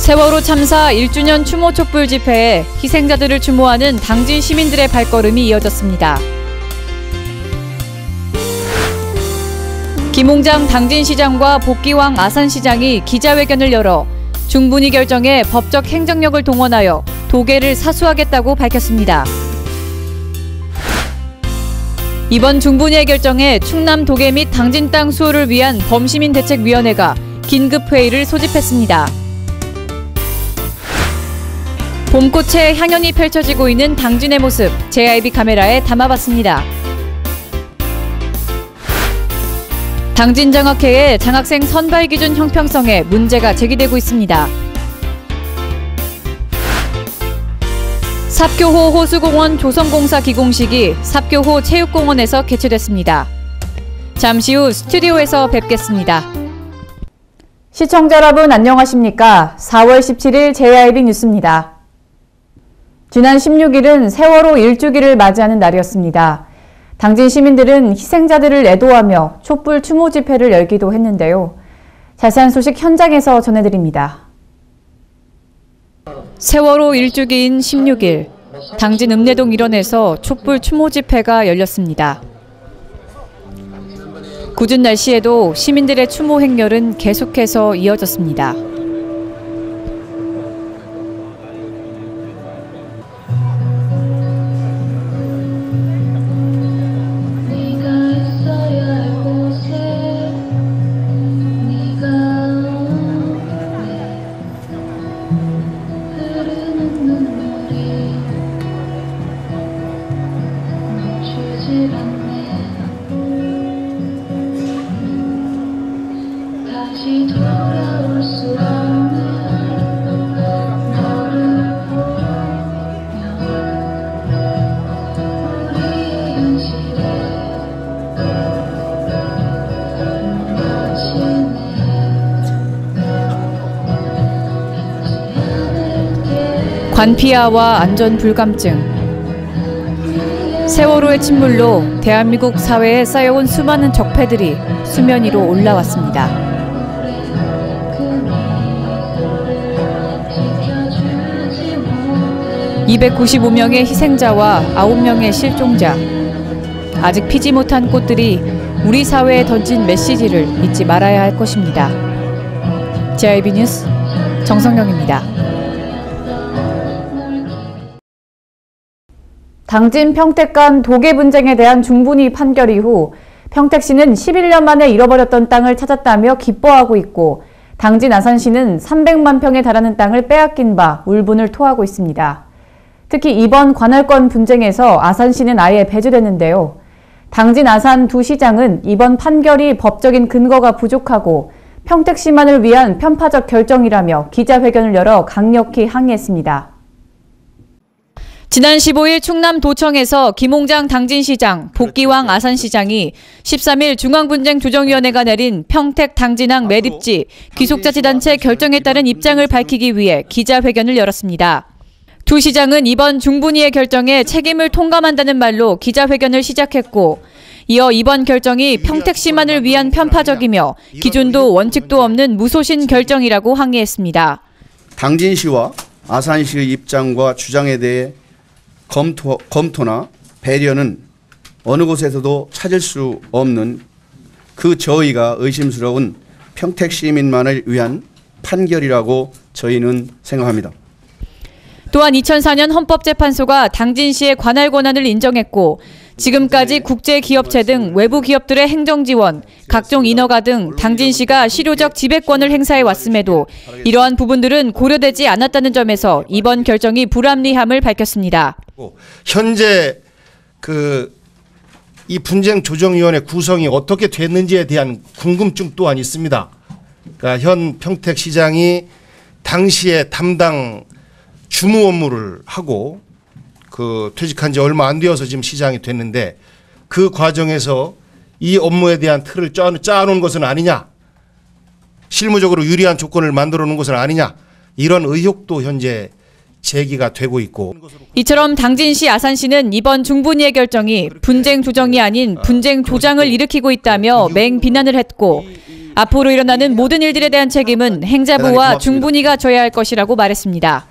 세월호 참사 1주년 추모 촛불 집회에 희생자들을 추모하는 당진 시민들의 발걸음이 이어졌습니다. 김홍장 당진시장과 복기왕 아산시장이 기자회견을 열어 중분위 결정에 법적 행정력을 동원하여 도계를 사수하겠다고 밝혔습니다. 이번 중분위의 결정에 충남 도계 및 당진 땅 수호를 위한 범시민대책위원회가 긴급회의를 소집했습니다. 봄꽃에 향연이 펼쳐지고 있는 당진의 모습 JIB 카메라에 담아봤습니다. 당진장학회의 장학생 선발 기준 형평성에 문제가 제기되고 있습니다. 삽교호 호수공원 조성공사 기공식이 삽교호 체육공원에서 개최됐습니다. 잠시 후 스튜디오에서 뵙겠습니다. 시청자 여러분 안녕하십니까? 4월 17일 JIB 뉴스입니다. 지난 16일은 세월호 1주기를 맞이하는 날이었습니다. 당진 시민들은 희생자들을 애도하며 촛불 추모 집회를 열기도 했는데요. 자세한 소식 현장에서 전해드립니다. 세월호 1주기인 16일, 당진 읍내동 일원에서 촛불 추모 집회가 열렸습니다. 궂은 날씨에도 시민들의 추모 행렬은 계속해서 이어졌습니다. 관피아와 안전 불감증. 세월호의 침몰로 대한민국 사회에 쌓여온 수많은 적폐들이 수면 위로 올라왔습니다. 295명의 희생자와 9명의 실종자. 아직 피지 못한 꽃들이 우리 사회에 던진 메시지를 잊지 말아야 할 것입니다. JIB 뉴스 정성영입니다. 당진 평택 간 도계 분쟁에 대한 중분위 판결 이후 평택시는 11년 만에 잃어버렸던 땅을 찾았다며 기뻐하고 있고, 당진 아산시는 300만 평에 달하는 땅을 빼앗긴 바 울분을 토하고 있습니다. 특히 이번 관할권 분쟁에서 아산시는 아예 배제됐는데요. 당진 아산 두 시장은 이번 판결이 법적인 근거가 부족하고 평택시만을 위한 편파적 결정이라며 기자회견을 열어 강력히 항의했습니다. 지난 15일 충남도청에서 김홍장 당진시장, 복기왕 아산시장이 13일 중앙분쟁조정위원회가 내린 평택 당진항 매립지 귀속자치단체 결정에 따른 입장을 밝히기 위해 기자회견을 열었습니다. 두 시장은 이번 중분위의 결정에 책임을 통감한다는 말로 기자회견을 시작했고, 이어 이번 결정이 평택시만을 위한 편파적이며 기준도 원칙도 없는 무소신 결정이라고 항의했습니다. 당진시와 아산시의 입장과 주장에 대해 검토나 배려는 어느 곳에서도 찾을 수 없는 그 저희가 의심스러운 평택 시민만을 위한 판결이라고 저희는 생각합니다. 또한 2004년 헌법재판소가 당진시의 관할 권한을 인정했고, 지금까지 국제기업체 등 외부 기업들의 행정지원, 각종 인허가 등 당진시가 실효적 지배권을 행사해 왔음에도 이러한 부분들은 고려되지 않았다는 점에서 이번 결정이 불합리함을 밝혔습니다. 현재 이 분쟁조정위원회 구성이 어떻게 됐는지에 대한 궁금증 또한 있습니다. 그러니까 현 평택시장이 당시에 담당 주무 업무를 하고 퇴직한 지 얼마 안 되어서 지금 시장이 됐는데, 그 과정에서 이 업무에 대한 틀을 짜놓은 것은 아니냐, 실무적으로 유리한 조건을 만들어 놓은 것은 아니냐, 이런 의혹도 현재 제기가 되고 있고, 이처럼 당진시 아산시는 이번 중분위의 결정이 분쟁 조정이 아닌 분쟁 조장을 일으키고 있다며 맹비난을 했고, 앞으로 일어나는 모든 일들에 대한 책임은 행자부와 중분위가 져야 할 것이라고 말했습니다.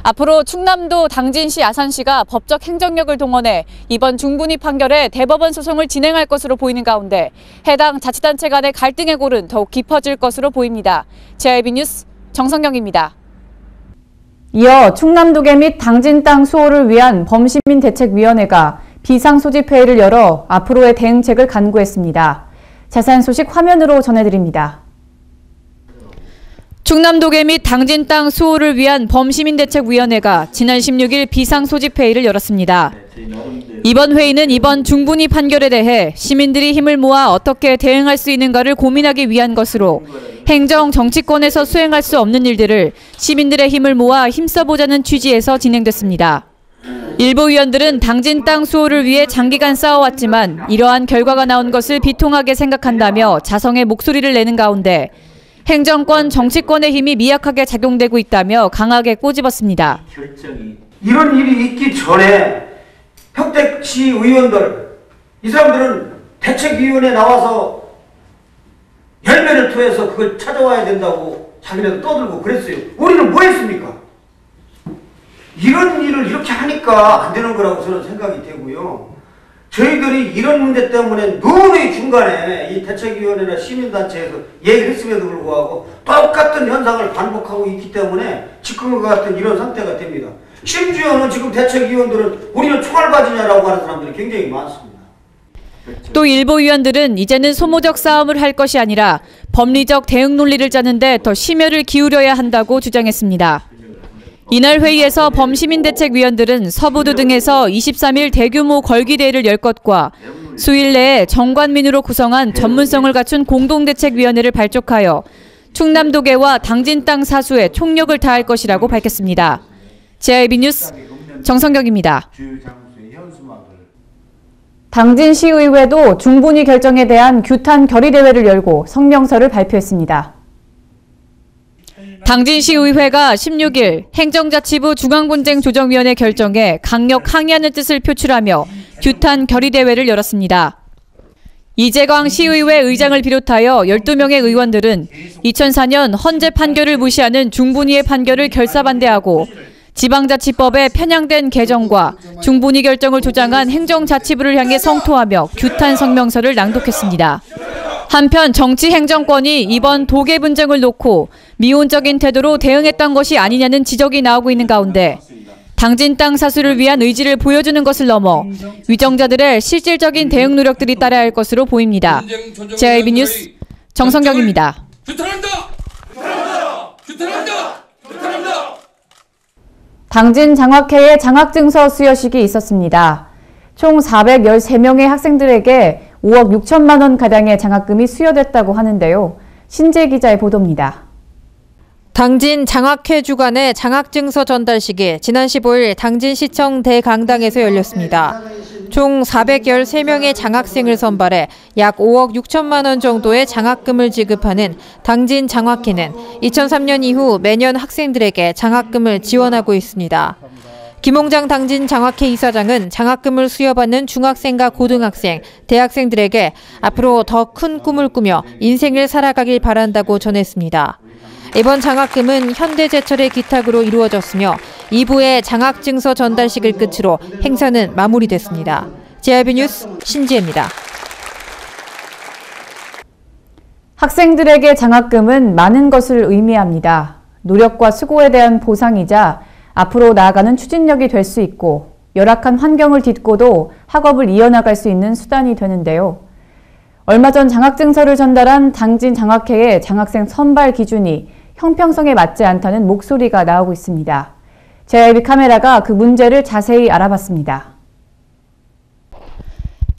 앞으로 충남도 당진시, 아산시가 법적 행정력을 동원해 이번 중분위 판결에 대법원 소송을 진행할 것으로 보이는 가운데 해당 자치단체 간의 갈등의 골은 더욱 깊어질 것으로 보입니다. JIB 뉴스 정성경입니다. 이어 충남도계 및 당진 땅 수호를 위한 범시민대책위원회가 비상소집회의를 열어 앞으로의 대응책을 간구했습니다. 자세한 소식 화면으로 전해드립니다. 충남도계 및 당진 땅 수호를 위한 범시민대책위원회가 지난 16일 비상소집회의를 열었습니다. 이번 회의는 이번 중분위 판결에 대해 시민들이 힘을 모아 어떻게 대응할 수 있는가를 고민하기 위한 것으로 행정, 정치권에서 수행할 수 없는 일들을 시민들의 힘을 모아 힘써보자는 취지에서 진행됐습니다. 일부 위원들은 당진 땅 수호를 위해 장기간 싸워왔지만 이러한 결과가 나온 것을 비통하게 생각한다며 자성의 목소리를 내는 가운데 행정권, 정치권의 힘이 미약하게 작용되고 있다며 강하게 꼬집었습니다. 이런 일이 있기 전에 평택시 의원들, 이 사람들은 대책위원회에 나와서 열매를 토해서 그걸 찾아와야 된다고 자기네도 떠들고 그랬어요. 우리는 뭐 했습니까? 이런 일을 이렇게 하니까 안 되는 거라고 저는 생각이 되고요. 저희들이 이런 문제 때문에 누누이 중간에 이 대책위원회나 시민단체에서 얘기를 했음에도 불구하고 똑같은 현상을 반복하고 있기 때문에 지금과 같은 이런 상태가 됩니다. 심지어는 지금 대책위원들은 우리는 총알바지냐라고 하는 사람들이 굉장히 많습니다. 또 일부 위원들은 이제는 소모적 싸움을 할 것이 아니라 법리적 대응 논리를 짜는데 더 심혈을 기울여야 한다고 주장했습니다. 이날 회의에서 범시민대책위원들은 서부도 등에서 23일 대규모 걸기대회를 열 것과 수일 내에 정관민으로 구성한 전문성을 갖춘 공동대책위원회를 발족하여 충남도계와 당진 땅 사수에 총력을 다할 것이라고 밝혔습니다. JIB 뉴스 정성경입니다. 당진시의회도 중분위 결정에 대한 규탄 결의대회를 열고 성명서를 발표했습니다. 당진시의회가 16일 행정자치부 중앙분쟁조정위원회 결정에 강력 항의하는 뜻을 표출하며 규탄 결의대회를 열었습니다. 이재광 시의회 의장을 비롯하여 12명의 의원들은 2004년 헌재 판결을 무시하는 중분위의 판결을 결사반대하고 지방자치법의 편향된 개정과 중분위 결정을 조장한 행정자치부를 향해 성토하며 규탄 성명서를 낭독했습니다. 한편 정치행정권이 이번 도계 분쟁을 놓고 미온적인 태도로 대응했던 것이 아니냐는 지적이 나오고 있는 가운데 당진 땅 사수를 위한 의지를 보여주는 것을 넘어 위정자들의 실질적인 대응 노력들이 따라야 할 것으로 보입니다. JIB 뉴스 정성경입니다. 당진 장학회의 장학증서 수여식이 있었습니다. 총 413명의 학생들에게 5억 6천만 원 가량의 장학금이 수여됐다고 하는데요. 신재 기자의 보도입니다. 당진 장학회 주관의 장학증서 전달식이 지난 15일 당진시청 대강당에서 열렸습니다. 총 413명의 장학생을 선발해 약 5억 6천만 원 정도의 장학금을 지급하는 당진 장학회는 2003년 이후 매년 학생들에게 장학금을 지원하고 있습니다. 김홍장 당진 장학회 이사장은 장학금을 수여받는 중학생과 고등학생, 대학생들에게 앞으로 더 큰 꿈을 꾸며 인생을 살아가길 바란다고 전했습니다. 이번 장학금은 현대제철의 기탁으로 이루어졌으며 2부의 장학증서 전달식을 끝으로 행사는 마무리됐습니다. JIB 뉴스 신지혜입니다. 학생들에게 장학금은 많은 것을 의미합니다. 노력과 수고에 대한 보상이자 앞으로 나아가는 추진력이 될 수 있고 열악한 환경을 딛고도 학업을 이어나갈 수 있는 수단이 되는데요. 얼마 전 장학증서를 전달한 당진 장학회의 장학생 선발 기준이 형평성에 맞지 않다는 목소리가 나오고 있습니다. JIB 카메라가 그 문제를 자세히 알아봤습니다.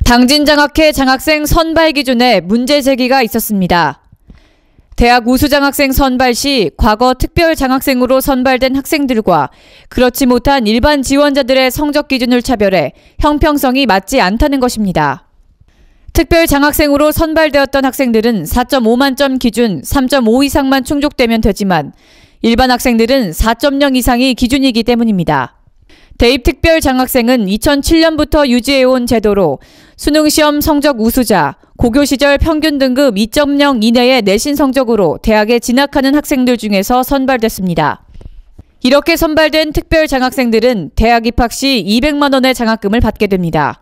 당진 장학회 장학생 선발 기준에 문제 제기가 있었습니다. 대학 우수 장학생 선발 시 과거 특별 장학생으로 선발된 학생들과 그렇지 못한 일반 지원자들의 성적 기준을 차별해 형평성이 맞지 않다는 것입니다. 특별 장학생으로 선발되었던 학생들은 4.5만점 기준 3.5 이상만 충족되면 되지만 일반 학생들은 4.0 이상이 기준이기 때문입니다. 대입특별 장학생은 2007년부터 유지해온 제도로 수능시험 성적 우수자, 고교 시절 평균 등급 2.0 이내의 내신 성적으로 대학에 진학하는 학생들 중에서 선발됐습니다. 이렇게 선발된 특별 장학생들은 대학 입학 시 200만 원의 장학금을 받게 됩니다.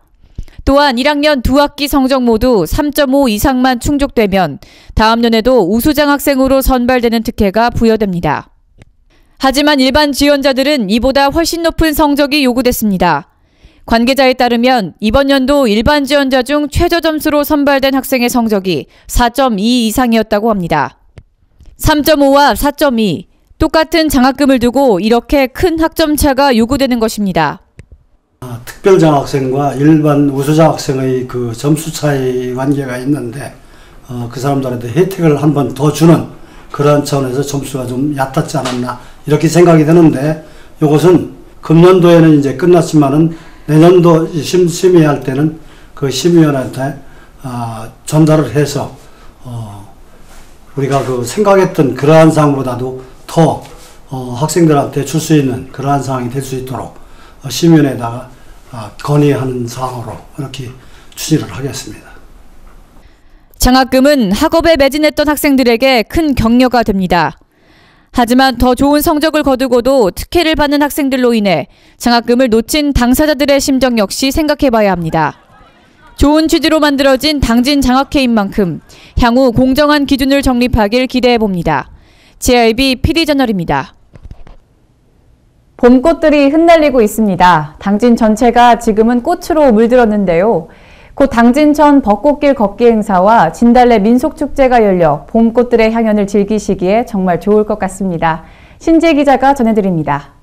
또한 1학년 2학기 성적 모두 3.5 이상만 충족되면 다음 년에도 우수장학생으로 선발되는 특혜가 부여됩니다. 하지만 일반 지원자들은 이보다 훨씬 높은 성적이 요구됐습니다. 관계자에 따르면 이번 연도 일반 지원자 중 최저 점수로 선발된 학생의 성적이 4.2 이상이었다고 합니다. 3.5와 4.2, 똑같은 장학금을 두고 이렇게 큰 학점 차가 요구되는 것입니다. 특별장학생과 일반 우수장학생의 그 점수 차이 관계가 있는데 그 사람들한테 혜택을 한 번 더 주는 그러한 차원에서 점수가 좀 얕았지 않았나 이렇게 생각이 드는데, 이것은 금년도에는 이제 끝났지만은 내년도 심의할 때는 그 심의원한테 전달을 해서 우리가 그 생각했던 그러한 사항보다도 더 학생들한테 줄 수 있는 그러한 사항이 될 수 있도록 심의원에다가 건의하는 사항으로 이렇게 추진을 하겠습니다. 장학금은 학업에 매진했던 학생들에게 큰 격려가 됩니다. 하지만 더 좋은 성적을 거두고도 특혜를 받는 학생들로 인해 장학금을 놓친 당사자들의 심정 역시 생각해봐야 합니다. 좋은 취지로 만들어진 당진 장학회인 만큼 향후 공정한 기준을 정립하길 기대해봅니다. JIB PD저널입니다. 봄꽃들이 흩날리고 있습니다. 당진 전체가 지금은 꽃으로 물들었는데요. 곧 당진천 벚꽃길 걷기 행사와 진달래 민속축제가 열려 봄꽃들의 향연을 즐기시기에 정말 좋을 것 같습니다. 신지혜 기자가 전해드립니다.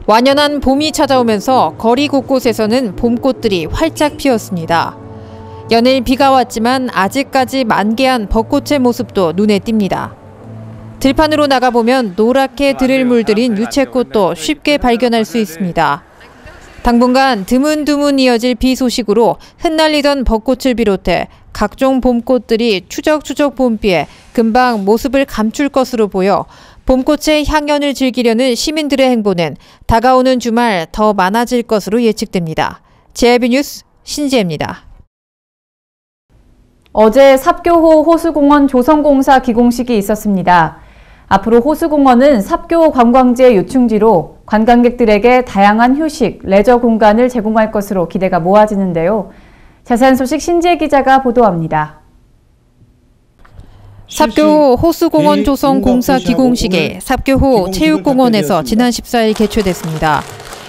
완연한 봄이 찾아오면서 거리 곳곳에서는 봄꽃들이 활짝 피었습니다. 연일 비가 왔지만 아직까지 만개한 벚꽃의 모습도 눈에 띕니다. 들판으로 나가보면 노랗게 들을 물들인 유채꽃도 쉽게 발견할 수 있습니다. 당분간 드문드문 이어질 비 소식으로 흩날리던 벚꽃을 비롯해 각종 봄꽃들이 추적추적 봄비에 금방 모습을 감출 것으로 보여 봄꽃의 향연을 즐기려는 시민들의 행보는 다가오는 주말 더 많아질 것으로 예측됩니다. JIB 뉴스 신지혜입니다. 어제 삽교호 호수공원 조성공사 기공식이 있었습니다. 앞으로 호수공원은 삽교호 관광지의 요충지로 관광객들에게 다양한 휴식, 레저 공간을 제공할 것으로 기대가 모아지는데요. 자세한 소식 신지혜 기자가 보도합니다. 삽교호 호수공원 조성 공사 기공식이 삽교호 체육공원에서 지난 14일 개최됐습니다.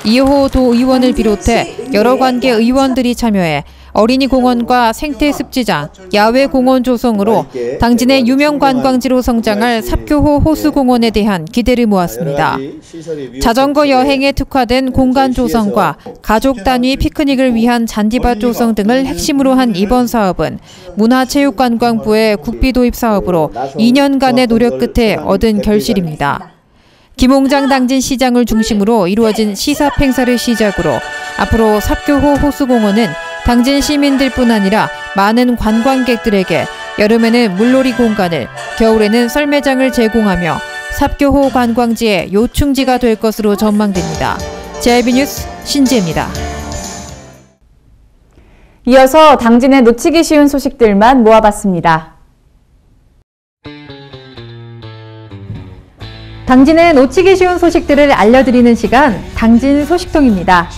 이호 도의원을 비롯해 여러 관계 의원들이 참여해 어린이 공원과 생태 습지장, 야외 공원 조성으로 당진의 유명 관광지로 성장할 삽교호 호수공원에 대한 기대를 모았습니다. 자전거 여행에 특화된 공간 조성과 가족 단위 피크닉을 위한 잔디밭 조성 등을 핵심으로 한 이번 사업은 문화체육관광부의 국비 도입 사업으로 2년간의 노력 끝에 얻은 결실입니다. 김홍장 당진시장을 중심으로 이루어진 시삽 행사를 시작으로 앞으로 삽교호 호수공원은 당진 시민들뿐 아니라 많은 관광객들에게 여름에는 물놀이 공간을, 겨울에는 썰매장을 제공하며 삽교호 관광지의 요충지가 될 것으로 전망됩니다. JIB 뉴스 신지혜입니다. 이어서 당진의 놓치기 쉬운 소식들만 모아봤습니다. 당진의 놓치기 쉬운 소식들을 알려드리는 시간, 당진 소식통입니다.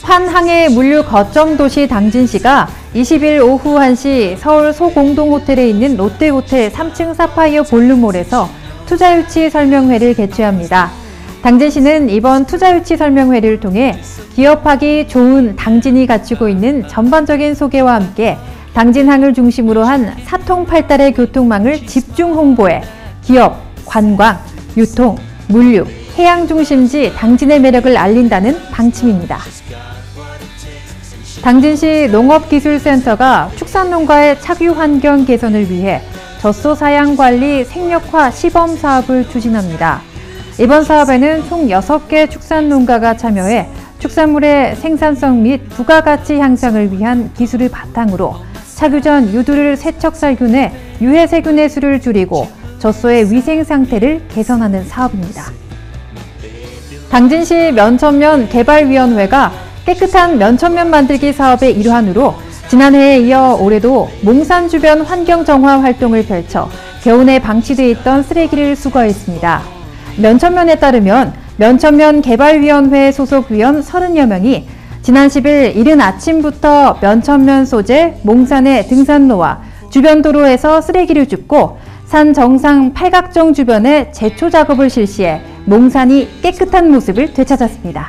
환항해 물류 거점 도시 당진시가 20일 오후 1시 서울 소공동호텔에 있는 롯데호텔 3층 사파이어 볼륨몰에서 투자유치 설명회를 개최합니다. 당진시는 이번 투자유치 설명회를 통해 기업하기 좋은 당진이 갖추고 있는 전반적인 소개와 함께 당진항을 중심으로 한 사통팔달의 교통망을 집중 홍보해 기업, 관광, 유통, 물류, 해양 중심지 당진의 매력을 알린다는 방침입니다. 당진시 농업기술센터가 축산농가의 착유 환경 개선을 위해 젖소 사양 관리 생력화 시범 사업을 추진합니다. 이번 사업에는 총 6개 축산농가가 참여해 축산물의 생산성 및 부가가치 향상을 위한 기술을 바탕으로 착유 전 유두를 세척살균에 유해세균의 수를 줄이고 젖소의 위생 상태를 개선하는 사업입니다. 당진시 면천면 개발위원회가 깨끗한 면천면 만들기 사업의 일환으로 지난해에 이어 올해도 몽산 주변 환경 정화 활동을 펼쳐 개운에 방치돼 있던 쓰레기를 수거했습니다. 면천면에 따르면 면천면 개발위원회 소속 위원 30여 명이 지난 10일 이른 아침부터 면천면 소재 몽산의 등산로와 주변 도로에서 쓰레기를 줍고 산 정상 팔각정 주변에 제초 작업을 실시해 몽산이 깨끗한 모습을 되찾았습니다.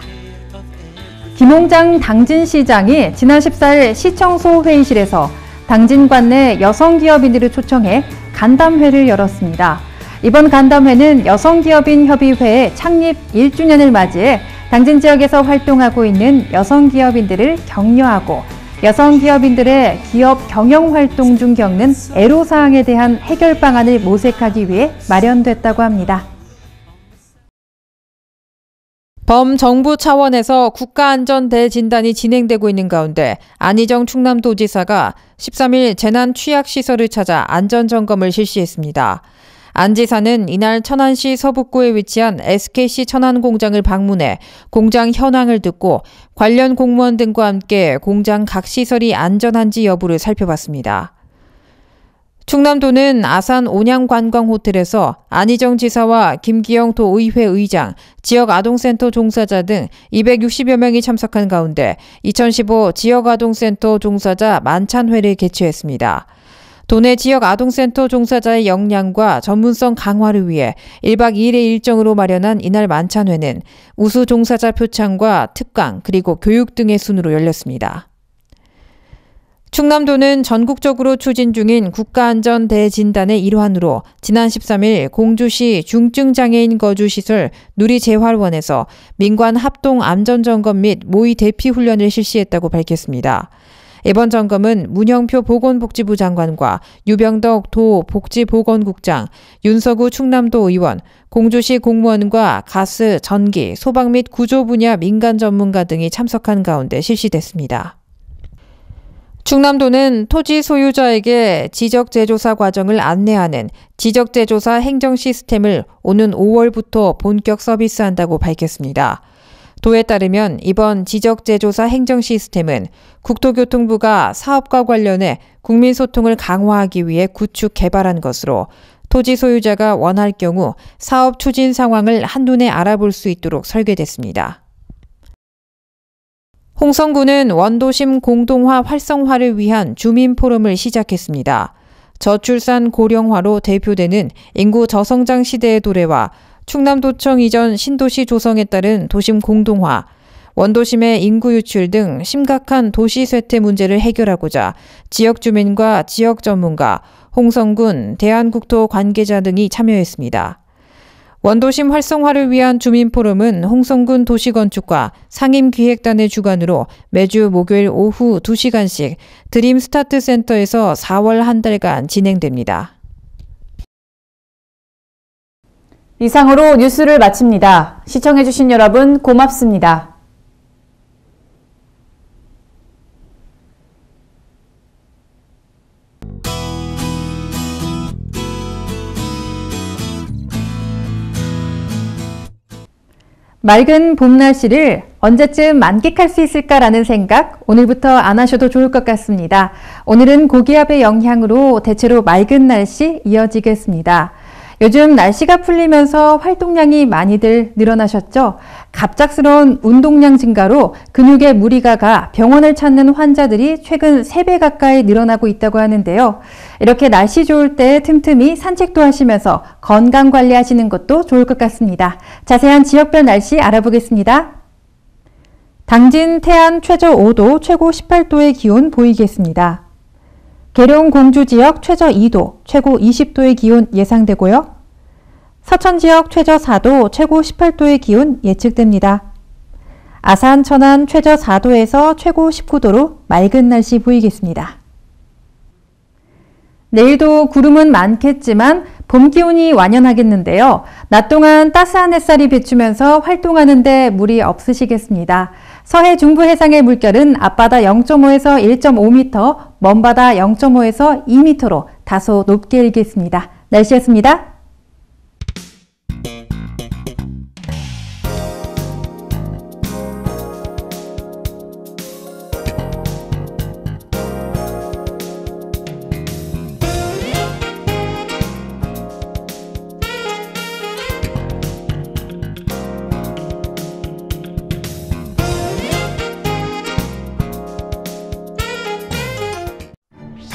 김홍장 당진시장이 지난 14일 시청소 회의실에서 당진 관내 여성기업인들을 초청해 간담회를 열었습니다. 이번 간담회는 여성기업인 협의회의 창립 1주년을 맞이해 당진 지역에서 활동하고 있는 여성기업인들을 격려하고 여성기업인들의 기업 경영활동 중 겪는 애로사항에 대한 해결 방안을 모색하기 위해 마련됐다고 합니다. 범정부 차원에서 국가안전대진단이 진행되고 있는 가운데 안희정 충남도지사가 13일 재난취약시설을 찾아 안전점검을 실시했습니다. 안 지사는 이날 천안시 서북구에 위치한 SKC 천안 공장을 방문해 공장 현황을 듣고 관련 공무원 등과 함께 공장 각 시설이 안전한지 여부를 살펴봤습니다. 충남도는 아산 온양관광호텔에서 안희정 지사와 김기영 도의회 의장, 지역아동센터 종사자 등 260여 명이 참석한 가운데 2015 지역아동센터 종사자 만찬회를 개최했습니다. 도내 지역아동센터 종사자의 역량과 전문성 강화를 위해 1박 2일의 일정으로 마련한 이날 만찬회는 우수 종사자 표창과 특강 그리고 교육 등의 순으로 열렸습니다. 충남도는 전국적으로 추진 중인 국가안전대진단의 일환으로 지난 13일 공주시 중증장애인 거주시설 누리재활원에서 민관 합동 안전점검 및 모의 대피 훈련을 실시했다고 밝혔습니다. 이번 점검은 문영표 보건복지부 장관과 유병덕 도 복지보건국장, 윤서구 충남도 의원, 공주시 공무원과 가스, 전기, 소방 및 구조 분야 민간 전문가 등이 참석한 가운데 실시됐습니다. 충남도는 토지 소유자에게 지적재조사 과정을 안내하는 지적재조사 행정 시스템을 오는 5월부터 본격 서비스한다고 밝혔습니다. 도에 따르면 이번 지적재조사 행정 시스템은 국토교통부가 사업과 관련해 국민소통을 강화하기 위해 구축 개발한 것으로 토지 소유자가 원할 경우 사업 추진 상황을 한눈에 알아볼 수 있도록 설계됐습니다. 홍성군은 원도심 공동화 활성화를 위한 주민 포럼을 시작했습니다. 저출산 고령화로 대표되는 인구 저성장 시대의 도래와 충남도청 이전 신도시 조성에 따른 도심 공동화, 원도심의 인구 유출 등 심각한 도시 쇠퇴 문제를 해결하고자 지역 주민과 지역 전문가, 홍성군, 대한국토 관계자 등이 참여했습니다. 원도심 활성화를 위한 주민포럼은 홍성군 도시건축과 상임기획단의 주관으로 매주 목요일 오후 2시간씩 드림 스타트 센터에서 4월 한 달간 진행됩니다. 이상으로 뉴스를 마칩니다. 시청해주신 여러분 고맙습니다. 맑은 봄 날씨를 언제쯤 만끽할 수 있을까라는 생각 오늘부터 안 하셔도 좋을 것 같습니다. 오늘은 고기압의 영향으로 대체로 맑은 날씨 이어지겠습니다. 요즘 날씨가 풀리면서 활동량이 많이들 늘어나셨죠? 갑작스러운 운동량 증가로 근육에 무리가 가 병원을 찾는 환자들이 최근 3배 가까이 늘어나고 있다고 하는데요. 이렇게 날씨 좋을 때 틈틈이 산책도 하시면서 건강 관리하시는 것도 좋을 것 같습니다. 자세한 지역별 날씨 알아보겠습니다. 당진, 태안 최저 5도, 최고 18도의 기온 보이겠습니다. 계룡, 공주 지역 최저 2도, 최고 20도의 기온 예상되고요. 서천 지역 최저 4도, 최고 18도의 기온 예측됩니다. 아산, 천안 최저 4도에서 최고 19도로 맑은 날씨 보이겠습니다. 내일도 구름은 많겠지만 봄 기온이 완연하겠는데요. 낮 동안 따스한 햇살이 비추면서 활동하는데 무리 없으시겠습니다. 서해 중부 해상의 물결은 앞바다 0.5에서 1.5m, 먼바다 0.5에서 2m로 다소 높게 일겠습니다. 날씨였습니다.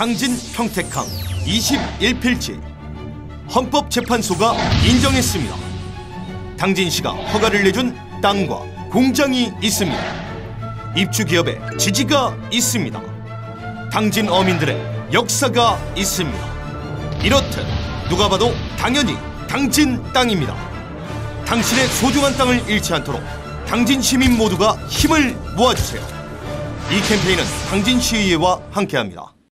당진 평택항 21필지 헌법재판소가 인정했습니다. 당진시가 허가를 내준 땅과 공장이 있습니다. 입주기업의 지지가 있습니다. 당진 어민들의 역사가 있습니다. 이렇듯 누가 봐도 당연히 당진 땅입니다. 당신의 소중한 땅을 잃지 않도록 당진 시민 모두가 힘을 모아주세요. 이 캠페인은 당진시의회와 함께합니다.